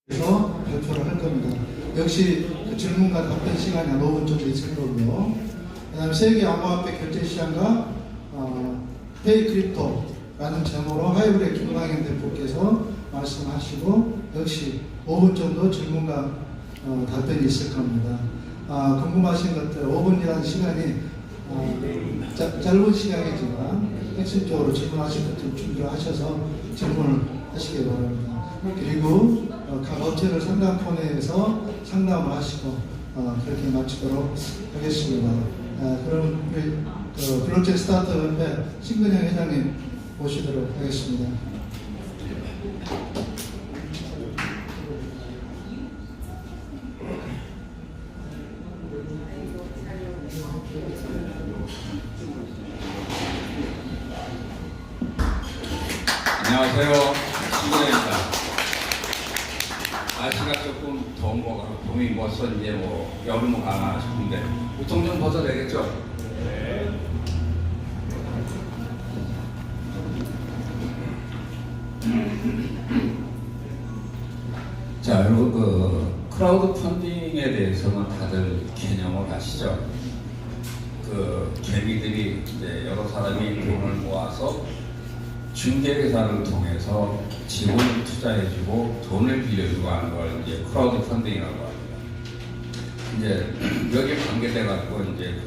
그래서 발표를 할 겁니다. 역시 그 질문과 답변 시간이 한 5분 정도 있을 거고요. 그 다음에 세계 암호화폐 결제 시장과 페이 크립토라는 제목으로 하이브리드 김광현 대표께서 말씀하시고 역시 5분 정도 질문과 답변이 있을 겁니다. 궁금하신 것들 5분이라는 시간이 짧은 시간이지만 핵심적으로 질문하실 것들 준비를 하셔서 질문을 하시기 바랍니다. 그리고 각 업체를 상담 코너에서 상담을 하시고 그렇게 마치도록 하겠습니다. 그럼 우리 블록체인 스타트업의 신근영 회장님 모시도록 하겠습니다. 안녕하세요. 신근영입니다. 날씨가 조금 더운 거 같고 봄이 벌써 이제 여름은 가나 싶은데 보통 좀 벗어내겠죠? 네. 자, 여러분 크라우드 펀딩에 대해서는 다들 개념을 아시죠? 개미들이 이제 여러 사람이 돈을 모아서 중개회사를 통해서 지분을 투자해주고 돈을 빌려주고 하는 걸 이제 크라우드 펀딩이라고 합니다. 이제 여기에 관계돼가지고 이제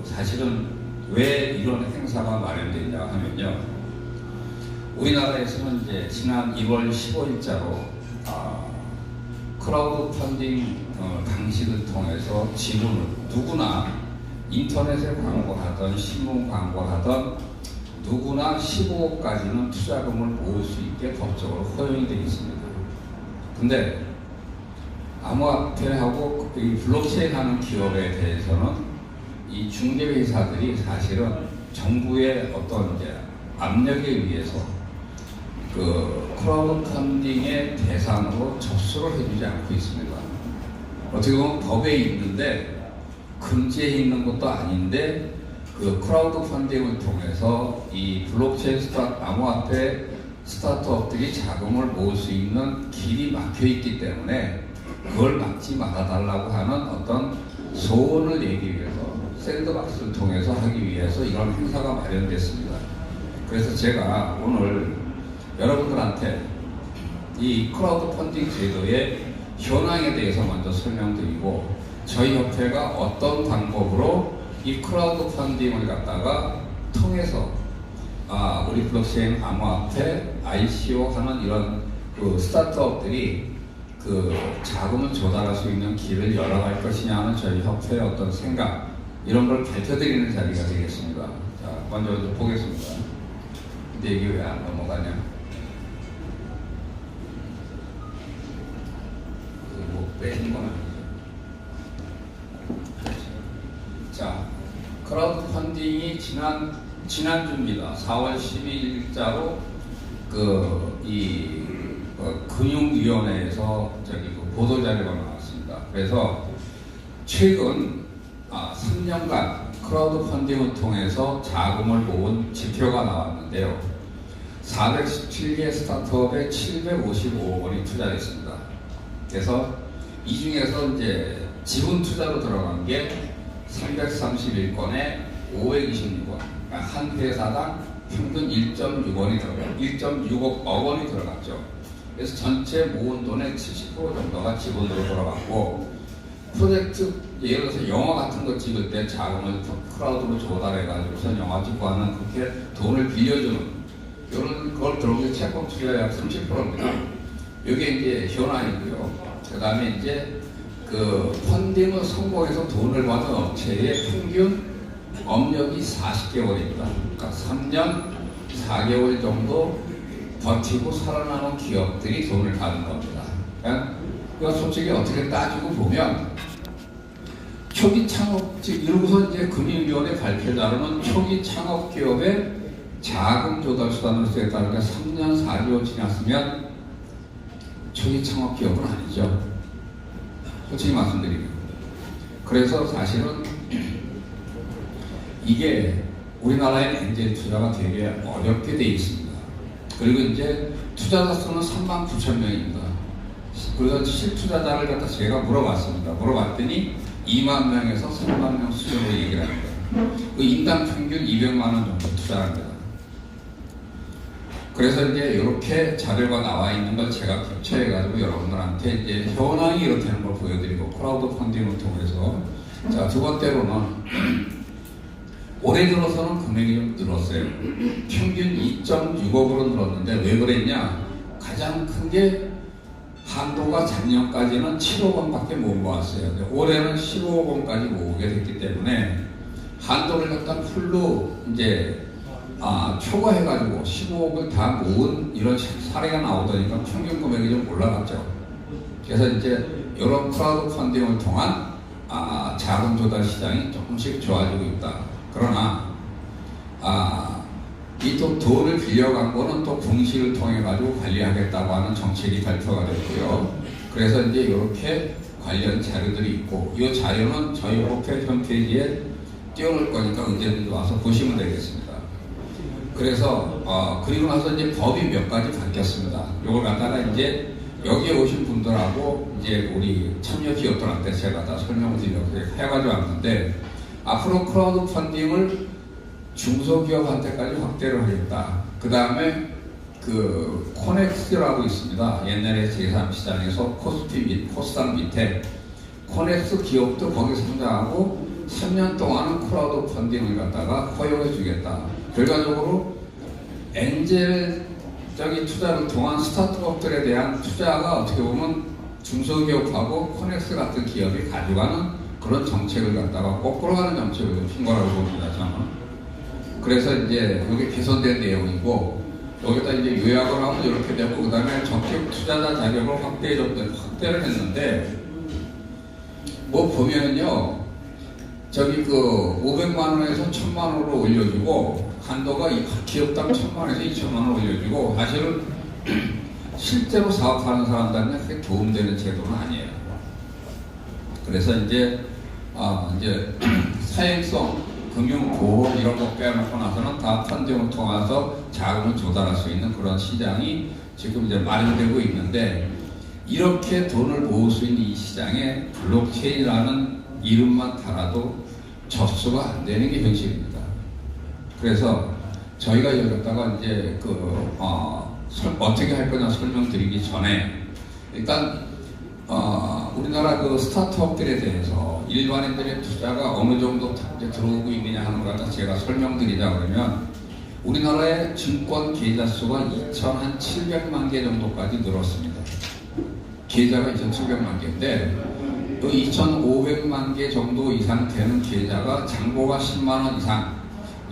사실은 왜 이런 행사가 마련되냐 하면요. 우리나라에서는 이제 지난 2월 15일자로 크라우드 펀딩 방식을 통해서 지분을 누구나 인터넷에 광고하던 신문 광고하던 누구나 15억까지는 투자금을 모을 수 있게 법적으로 허용이 되어 있습니다. 근데 암호화폐하고 이 블록체인 하는 기업에 대해서는 이 중개회사들이 사실은 정부의 어떤 이제 압력에 의해서 크라우드 펀딩의 대상으로 접수를 해주지 않고 있습니다. 어떻게 보면 법에 있는데 금지에 있는 것도 아닌데 크라우드 펀딩을 통해서 이 블록체인 암호화폐 스타트업들이 자금을 모을 수 있는 길이 막혀 있기 때문에 그걸 막지 말아달라고 하는 어떤 소원을 내기 위해서 샌드박스를 통해서 하기 위해서 이런 행사가 마련됐습니다. 그래서 제가 오늘 여러분들한테 이 크라우드 펀딩 제도의 현황에 대해서 먼저 설명드리고 저희 협회가 어떤 방법으로 이 크라우드 펀딩을 갖다가 통해서 우리 블록체인 암호화폐 ICO 하는 이런 스타트업들이 자금을 조달할 수 있는 길을 열어갈 것이냐 하는 저희 협회의 어떤 생각 이런 걸 밝혀드리는 자리가 되겠습니다. 자, 먼저 보겠습니다. 근데 이게 왜 안 넘어가냐? 빼는 건 아니죠. 자, 크라우드 펀딩이 지난주입니다. 4월 12일자로 금융위원회에서 보도자료가 나왔습니다. 그래서 최근 3년간 크라우드 펀딩을 통해서 자금을 모은 지표가 나왔는데요. 417개 스타트업에 755억 원이 투자됐습니다. 그래서 이 중에서 이제 지분 투자로 들어간 게 331건에 526원, 한 회사당 평균 1.6억 원이 들어갔죠. 그래서 전체 모은 돈의 70% 정도가 지분으로 돌아갔고, 프로젝트, 예를 들어서 영화 같은 거 찍을 때 자금을 크라우드로 조달해가지고서 영화 찍고 하는 그렇게 돈을 빌려주는 이런 걸 들어오게 채권 투자의 약 30%입니다. 이게 이제 현황이고요. 그 다음에 이제 펀딩을 성공해서 돈을 받은 업체의 평균 업력이 40개월입니다. 그러니까 3년 4개월 정도 버티고 살아남은 기업들이 돈을 받는 겁니다. 그러니까 솔직히 어떻게 따지고 보면 초기 창업, 즉 이러고서 이제 금융위원회 발표자로는 초기 창업 기업의 자금 조달 수단으로서에 따르니까 3년 4개월 지났으면 초기 창업 기업은 아니죠. 솔직히 말씀드리면. 그래서 사실은 이게 우리나라의 엔젤 투자가 되게 어렵게 돼 있습니다. 그리고 이제 투자자 수는 39,000명입니다. 그래서 실투자자를 갖다 제가 물어봤습니다. 물어봤더니 2만 명에서 3만 명 수준으로 얘기를 합니다. 그 인당 평균 200만 원 정도 투자합니다. 그래서 이제 이렇게 자료가 나와 있는 걸 제가 캡처해가지고 여러분들한테 이제 현황이 이렇다는 걸 보여드리고 크라우드 펀딩을 통해서 자, 두 번째로는 올해 들어서는 금액이 좀 늘었어요. 평균 2.6억으로 늘었는데 왜 그랬냐? 가장 큰 게 한도가 작년까지는 7억 원밖에 못 모았어요. 근데 올해는 15억 원까지 모으게 됐기 때문에 한도를 갖다 풀로 이제 초과해가지고 15억을 다 모은 이런 사례가 나오더니까 평균 금액이 좀 올라갔죠. 그래서 이제 이런 크라우드 펀딩을 통한 자금 조달 시장이 조금씩 좋아지고 있다. 그러나 이 또 돈을 빌려간 거는 또 공시를 통해 가지고 관리하겠다고 하는 정책이 발표가 됐고요. 그래서 이제 이렇게 관련 자료들이 있고 이 자료는 저희 호텔 홈페이지에 띄워놓을 거니까 언제든지 와서 보시면 되겠습니다. 그래서 그리고 나서 이제 법이 몇 가지 바뀌었습니다. 이걸 갖다가 이제 여기에 오신 분들하고 이제 우리 참여 기업들한테 제가 다 설명을 드리려고 해가지고 왔는데 앞으로 크라우드 펀딩을 중소기업한테까지 확대를 하겠다. 그 다음에 그 코넥스라고 있습니다. 옛날에 제3시장에서 코스닥 밑에 코넥스 기업도 거기 상장하고 3년 동안은 크라우드 펀딩을 갖다가 허용해 주겠다. 결과적으로 엔젤적인 투자를 통한 스타트업들에 대한 투자가 어떻게 보면 중소기업하고 코넥스 같은 기업이 가져가는 그런 정책을 갖다가 거꾸로 가는 정책을 핀 거라고 봅니다. 저는. 그래서 이제 여기 개선된 내용이고 여기다 이제 요약을 하면 이렇게 되고 그 다음에 적격 투자자 자격을 확대를 했는데 뭐 보면은요 저기 그 500만 원에서 1000만 원으로 올려주고 한도가 기업당 1000만 원에서 2000만 원 올려주고 사실은 실제로 사업하는 사람들한테 그렇게 도움되는 제도는 아니에요. 그래서 이제 사행성 금융보험 이런 거 빼놓고 나서는 다 펀딩을 통해서 자금을 조달할 수 있는 그런 시장이 지금 이제 마련되고 있는데 이렇게 돈을 모을 수 있는 이 시장에 블록체인이라는 이름만 달아도 접수가 안 되는 게 현실입니다. 그래서 저희가 여기다가 이제 어떻게 할 거냐 설명드리기 전에 일단 우리나라 그 스타트업들에 대해서 일반인들의 투자가 어느 정도 이제 들어오고 있느냐 하는 걸 갖다 제가 설명드리자 그러면 우리나라의 증권 계좌 수가 2,700만 개 정도까지 늘었습니다. 계좌가 2,700만 개인데 또 2,500만 개 정도 이상 되는 계좌가 잔고가 10만 원 이상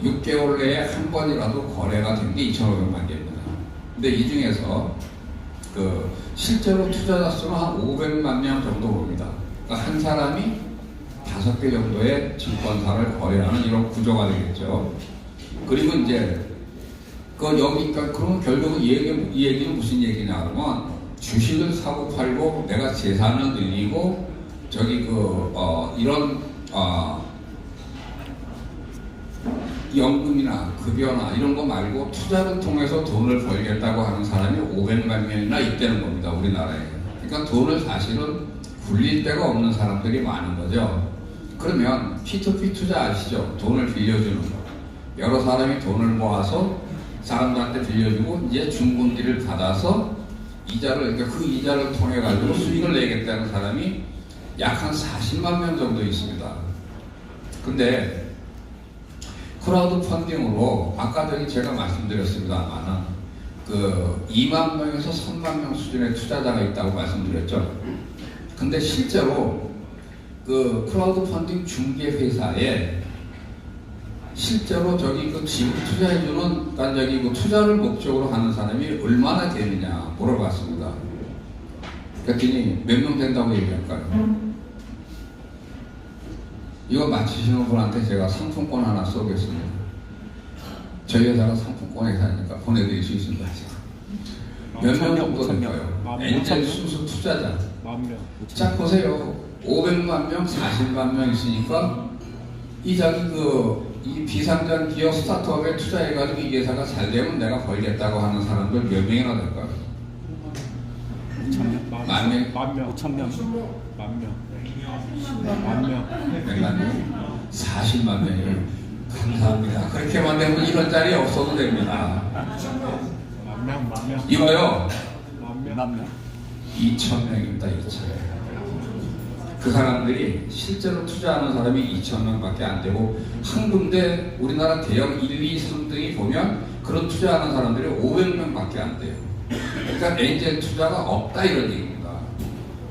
6개월 내에 한 번이라도 거래가 된 게 2,500만 개입니다. 근데 이 중에서 실제로 투자자 수는 한 500만 명 정도 봅니다. 그러니까 한 사람이 5개 정도의 증권사를 거래하는 이런 구조가 되겠죠. 그리고 이제 그러면 결국은 이 얘기는 무슨 얘기냐 그러면 주식을 사고 팔고 내가 재산을 늘리고 이런 연금이나 급여나 이런 거 말고 투자를 통해서 돈을 벌겠다고 하는 사람이 500만 명이나 있다는 겁니다. 우리나라에. 그러니까 돈을 사실은 굴릴 데가 없는 사람들이 많은 거죠. 그러면 P2P 투자 아시죠? 돈을 빌려주는 거. 여러 사람이 돈을 모아서 사람들한테 빌려주고 이제 중금리를 받아서 그 이자를 통해 가지고 수익을 내겠다는 사람이 약 한 40만 명 정도 있습니다. 근데 크라우드 펀딩으로 아까 제가 말씀드렸습니다만은 2만 명에서 3만 명 수준의 투자자가 있다고 말씀드렸죠. 근데 실제로 크라우드 펀딩 중개 회사에 실제로 지금 투자해주는 투자를 목적으로 하는 사람이 얼마나 되느냐 물어봤습니다. 그랬더니 몇 명 된다고 얘기할까요? 이거 맞히시는 분한테 제가 상품권 하나 쏘겠습니다. 저희 회사가 상품권 회사니까 보내드릴 수 있습니다. 몇 명 정도 될까요? 엔젤 순수 투자자. 자 보세요. 500만 명, 40만 명 있으니까 이 비상장 기업 스타트업에 투자해가지고 이 회사가 잘 되면 내가 벌겠다고 하는 사람들 몇 명이나 될까요? 만 명? 만 명, 5천 명, 만 명, 만 명. 100만 명? 40만 명이요. 감사합니다. 그렇게만 되면 이런 자리 없어도 됩니다. 만 명, 만 명. 이거요. 만 명. 만 명. 2,000명입니다. 2,000명. 그 사람들이 실제로 투자하는 사람이 2,000명밖에 안 되고 한 군데 우리나라 대형 1, 2, 3등이 보면 그런 투자하는 사람들이 500명밖에 안 돼요. 그러니까 엔젤 투자가 없다 이런 얘기입니다.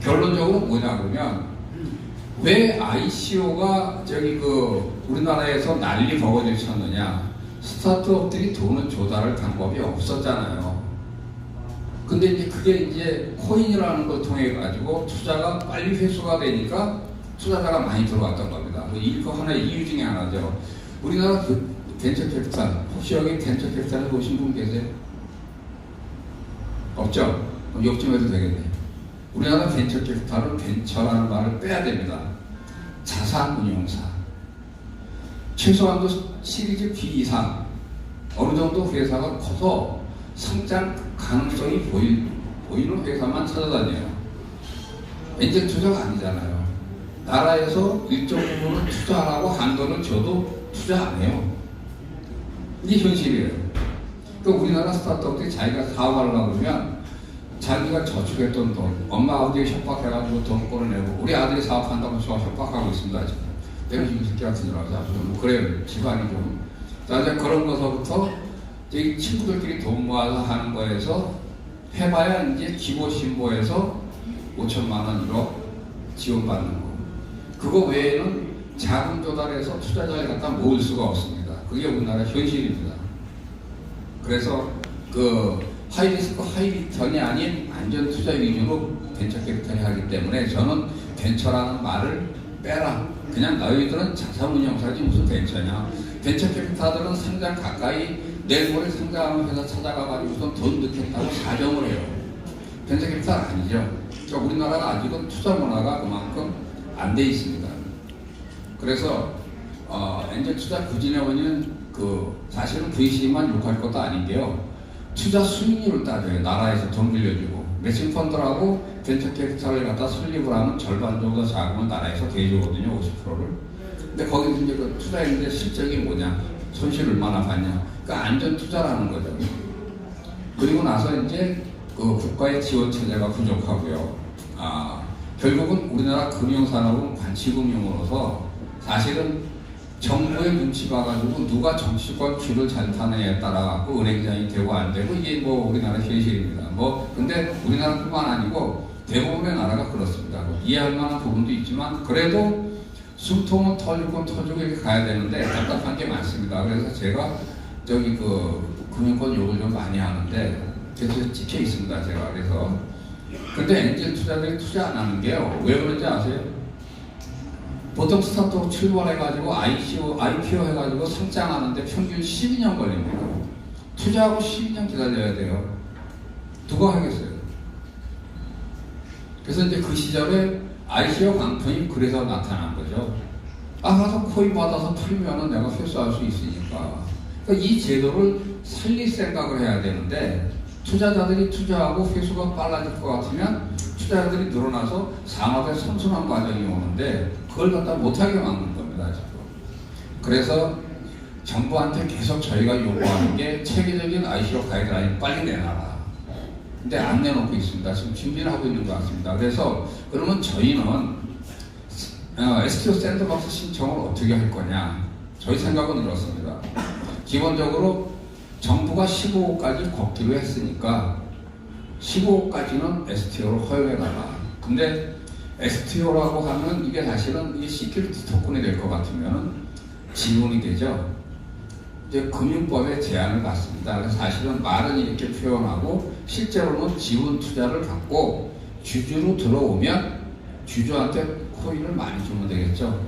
결론적으로 뭐냐 그러면 왜 ICO가 우리나라에서 난리 버거지 쳤느냐? 스타트업들이 돈을 조달할 방법이 없었잖아요. 근데 이제 그게 이제 코인이라는 걸 통해 가지고 투자가 빨리 회수가 되니까 투자자가 많이 들어왔던 겁니다. 이거 하나의 이유 중에 하나죠. 우리나라 벤처 캐피탈, 혹시 여기 벤처 캐피탈에 오신 분 계세요? 없죠? 그럼 욕 좀 해도 되겠네. 우리나라 벤처 캐피탈은 벤처라는 말을 빼야 됩니다. 자산운용사. 최소한도 시리즈 B 이상 어느 정도 회사가 커서 성장 가능성이 보이는 회사만 찾아다녀요. 엔젤 투자가 아니잖아요. 나라에서 일정 부분을 투자하라고 한도를 줘도 투자 안 해요. 이게 현실이에요. 그러니까 우리나라 스타트업들이 자기가 사업하려고 그러면 자기가 저축했던 돈, 엄마 아버지가 협박해가지고 돈 끌어내고 우리 아들이 사업한다고 저 협박하고 있습니다. 지금. 내가 지금 새끼 같은 줄 알아서 뭐 그래요. 집안이 좀. 자, 이제 그런 것서부터 이제 친구들끼리 돈 모아서 하는 거에서 해봐야 이제 기보신보에서 5천만 원, 1억 지원받는 거. 그거 외에는 자금 조달해서 투자자를 갖다 모을 수가 없습니다. 그게 우리나라 현실입니다. 그래서 그 하이리스크 하이리턴이 아닌 안전 투자 위주로 벤처 캐피탈이 하기 때문에 저는 벤처라는 말을 빼라. 그냥 너희들은 자산운용사지 무슨 벤처냐. 벤처 캐피탈들은 상장 가까이 내일 모레 상장하는 회사 찾아가가지고 돈 넣겠다고 사정을 해요. 벤처 캐피탈 아니죠. 그러니까 우리나라가 아직은 투자 문화가 그만큼 안 돼 있습니다. 그래서 엔젤 투자 구진의 원인은 사실은 VC만 욕할 것도 아닌 게요. 투자 수익률을 따져요. 나라에서 돈 빌려주고 매칭 펀드라고 벤처 캐피탈을 갖다 설립을 하면 절반 정도 자금을 나라에서 대주거든요. 50%를. 근데 거기서 이제 그 투자했는데 실적이 뭐냐, 손실 얼마나 받냐. 그러니까 안전 투자라는 거죠. 그리고 나서 이제 그 국가의 지원 체제가 부족하고요. 결국은 우리나라 금융산업은 관치금융으로서 사실은 정부의 눈치 봐가지고 누가 정치권 쥐를 잘 타느냐에 따라 은행장이 되고 안 되고 이게 뭐 우리나라 현실입니다. 근데 우리나라뿐만 아니고 대부분의 나라가 그렇습니다. 이해할 만한 부분도 있지만 그래도 숨통은 터지고 이렇게 가야 되는데 답답한 게 많습니다. 그래서 제가 금융권 욕을 좀 많이 하는데 계속 찍혀 있습니다. 제가 그래서 근데 엔젤 투자들이 투자 안 하는 게요. 왜 그런지 아세요? 보통 스타트업 출발해가지고 IPO 해가지고 상장하는데 평균 12년 걸립니다. 투자하고 12년 기다려야 돼요. 누가 하겠어요? 그래서 이제 그 시절에 ICO 강풍이 그래서 나타난 거죠. 가서 코인 받아서 풀면은 내가 회수할 수 있으니까. 그러니까 이 제도를 살릴 생각을 해야 되는데 투자자들이 투자하고 회수가 빨라질 것 같으면 투자자들이 늘어나서 산업의 선순환 과정이 오는데 그걸 갖다 못하게 막는 겁니다. 지금. 그래서 정부한테 계속 저희가 요구하는 게 체계적인 ICO 가이드라인 빨리 내놔라. 근데 안 내놓고 있습니다. 지금 준비를 하고 있는 것 같습니다. 그래서 그러면 저희는 STO 샌드박스 신청을 어떻게 할 거냐. 저희 생각은 이렇습니다. 기본적으로 정부가 15억까지 걷기로 했으니까 15억까지는 STO를 허용해달라. 근데 STO라고 하면 이게 사실은 이게 시큐리티 토큰이 될 것 같으면 지분이 되죠. 이제 금융법에 제한을 받습니다. 그래서 사실은 말은 이렇게 표현하고 실제로는 지분 투자를 받고 주주로 들어오면 주주한테 코인을 많이 주면 되겠죠.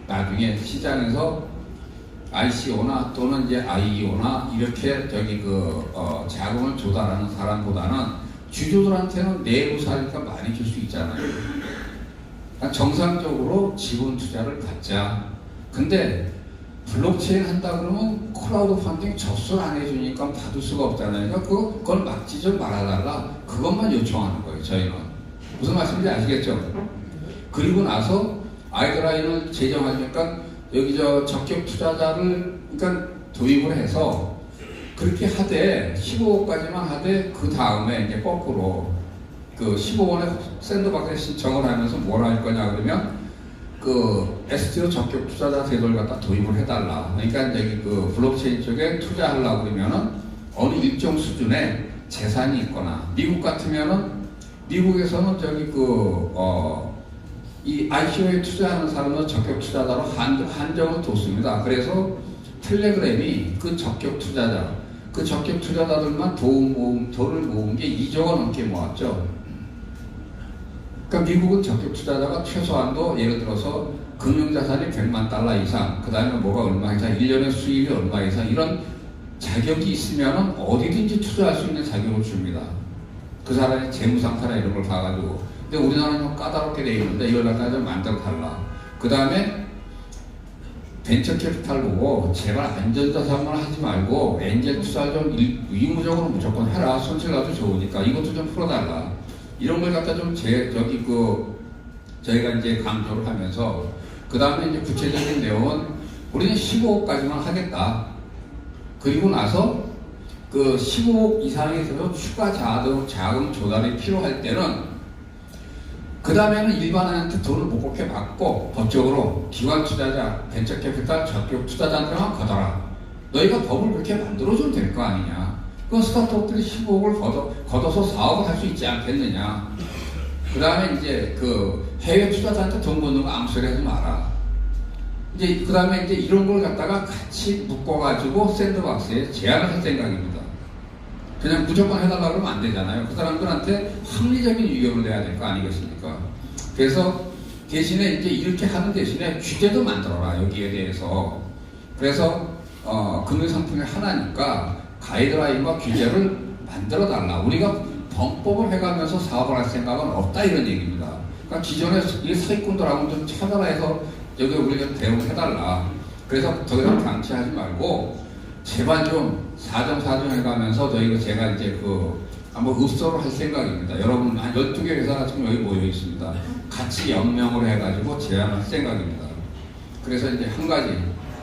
나중에 시장에서 ICO나 또는 이제 IEO나 이렇게 자금을 조달하는 사람보다는 주주들한테는 내부사니까 많이 줄 수 있잖아요. 그러니까 정상적으로 지분 투자를 받자. 근데 블록체인 한다 그러면 크라우드 펀딩 접수를 안 해주니까 받을 수가 없잖아요. 그걸 막지 좀 말아달라. 그것만 요청하는 거예요. 저희는. 무슨 말씀인지 아시겠죠? 그리고 나서 아이드라인을 제정하니까 여기 저 적격 투자자를 그러니까 도입을 해서 그렇게 하되 15억까지만 하되 그 다음에 이제 거꾸로 그 15원에 샌드박스에 신청을 하면서 뭘 할 거냐 그러면 그 STO 적격 투자자 제도를 갖다 도입을 해달라. 그러니까 여기 그 블록체인 쪽에 투자하려고 그러면은 어느 일정 수준의 재산이 있거나 미국 같으면은 미국에서는 저기 이 ICO에 투자하는 사람은 적격 투자자로 한정을 뒀습니다. 그래서 텔레그램이 그 적격 투자자들만 돈을 모은 게 2조 원 넘게 모았죠. 그러니까 미국은 적격 투자자가 최소한도 예를 들어서 금융자산이 100만 달러 이상, 그 다음에 뭐가 얼마 이상, 1년의 수입이 얼마 이상, 이런 자격이 있으면 어디든지 투자할 수 있는 자격을 줍니다. 그 사람의 재무상태나 이런 걸 봐가지고. 근데 우리나라는 좀 까다롭게 돼 있는데 이걸 갖다가 좀 만들어 달라. 그 다음에 벤처 캐피탈 보고 제발 안전자산만 하지 말고 엔젤 투자를 좀 의무적으로 무조건 해라. 손실 나도 좋으니까 이것도 좀 풀어달라. 이런 걸 갖다 좀 저희가 이제 강조를 하면서 그 다음에 이제 구체적인 내용은 우리는 15억까지만 하겠다. 그리고 나서 그 15억 이상에 있어서 추가 자금 조달이 필요할 때는 그 다음에는 일반인한테 돈을 못 걷게 받고 법적으로 기관 투자자, 벤처 캐피탈, 적격 투자자한테만 걷어라. 너희가 법을 그렇게 만들어주면 될 거 아니냐. 그 스타트업들이 15억을 걷어서 사업을 할 수 있지 않겠느냐. 그 다음에 이제 그 해외 투자자한테 돈 걷는 거 아무 소리 하지 마라. 이제 그 다음에 이제 이런 걸 갖다가 같이 묶어가지고 샌드박스에 제안을 할 생각입니다. 그냥 무조건 해달라고 하면 안 되잖아요. 그 사람들한테 합리적인 의견을 내야 될 거 아니겠습니까? 그래서 대신에 이제 이렇게 하는 대신에 규제도 만들어라, 여기에 대해서. 그래서 금융상품의 하나니까 가이드라인과 규제를 만들어 달라. 우리가 범법을 해가면서 사업을 할 생각은 없다, 이런 얘기입니다. 그러니까 기존에 이 사기꾼들하고 좀 차별화해서 여기 우리가 대응을 해달라. 그래서 더 이상 방치하지 말고 제발 좀 사정 해가면서 제가 이제 한번 읍소를 할 생각입니다. 여러분 한 12개 회사가 지금 여기 모여 있습니다. 같이 연명을 해가지고 제안할 생각입니다. 그래서 이제 한 가지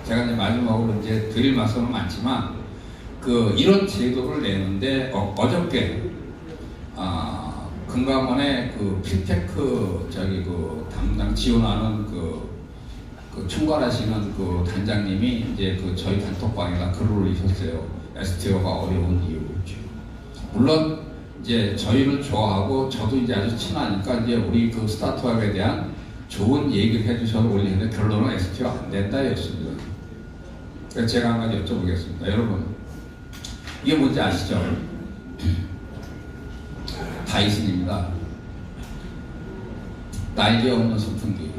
제가 이제 마지막으로 이제 드릴 말씀은 많지만 이런 제도를 내는데 어저께 금감원의 필테크 담당 지원하는 총괄하시는 단장님이 이제 저희 단톡방에다 글을 올리셨어요. STO가 어려운 이유. 물론 이제 저희를 좋아하고 저도 이제 아주 친하니까 이제 우리 스타트업에 대한 좋은 얘기를 해주셔서 올리는데 결론은 STO 안 된다였습니다. 그래서 제가 한 가지 여쭤보겠습니다. 여러분 이게 뭔지 아시죠? 다이슨입니다. 날개 없는 선풍기.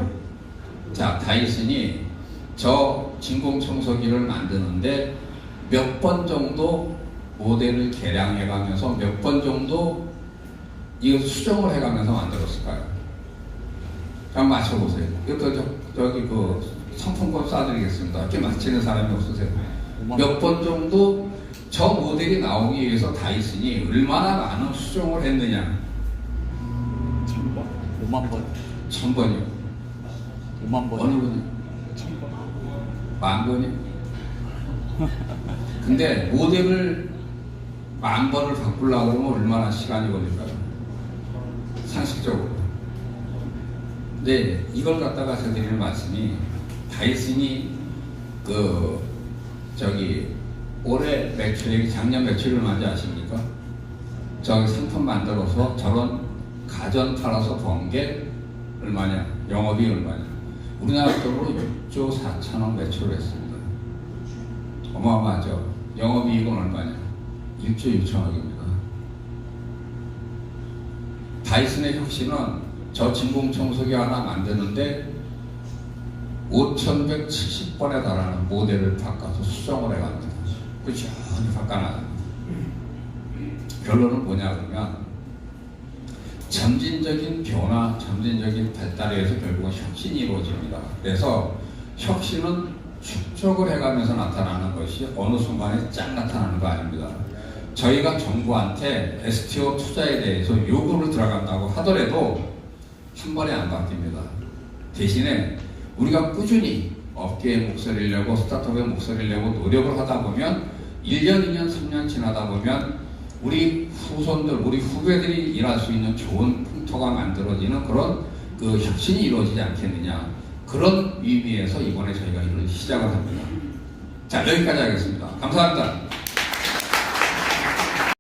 자, 다이슨이 저 진공청소기를 만드는데 몇 번 정도 모델을 개량해가면서 몇 번 정도 이거 수정을 해가면서 만들었을까요? 한번 맞춰보세요. 이것도 저기 상품권 쏴드리겠습니다. 이렇게 맞히는 사람이 없으세요? 몇 번 정도 저 모델이 나오기 위해서 다이슨이 얼마나 많은 수정을 했느냐? 1000번, 5만 번. 1000번이요. 5만 번. 어느 분이? 1000번. 10,000번이요? 근데 모델을 10,000번을 바꾸려고 하면 얼마나 시간이 걸릴까요? 상식적으로. 근데 이걸 갖다가 제가 드리는 말씀이 다이슨이 올해 매출액이 작년 매출이 얼마인지 아십니까? 저기 상품 만들어서 저런 가전 팔아서 번 게 얼마냐? 영업이 얼마냐? 우리나라 돈으로 6조 4천억 매출을 했습니다. 어마어마하죠? 영업이익은 얼마냐? 1조 6천억입니다. 다이슨의 혁신은 저 진공청소기 하나 만드는데 5,170번에 달하는 모델을 바꿔서 수정을 해갑니다. 그렇죠? 바꿔나갑니다. 결론은 뭐냐 그러면 점진적인 변화, 점진적인 발달에 의해서 결국은 혁신이 이루어집니다. 그래서 혁신은 축적을 해가면서 나타나는 것이 어느 순간에 쫙 나타나는 거 아닙니다. 저희가 정부한테 STO 투자에 대해서 요구를 들어간다고 하더라도 한 번에 안 바뀝니다. 대신에 우리가 꾸준히 업계의 목소리를 내고 스타트업의 목소리를 내고 노력을 하다 보면 1년, 2년, 3년 지나다 보면 우리 후손들, 우리 후배들이 일할 수 있는 좋은 풍토가 만들어지는 그런 그 혁신이 이루어지지 않겠느냐. 그런 의미에서 이번에 저희가 이런 시작을 합니다. 자, 여기까지 하겠습니다. 감사합니다.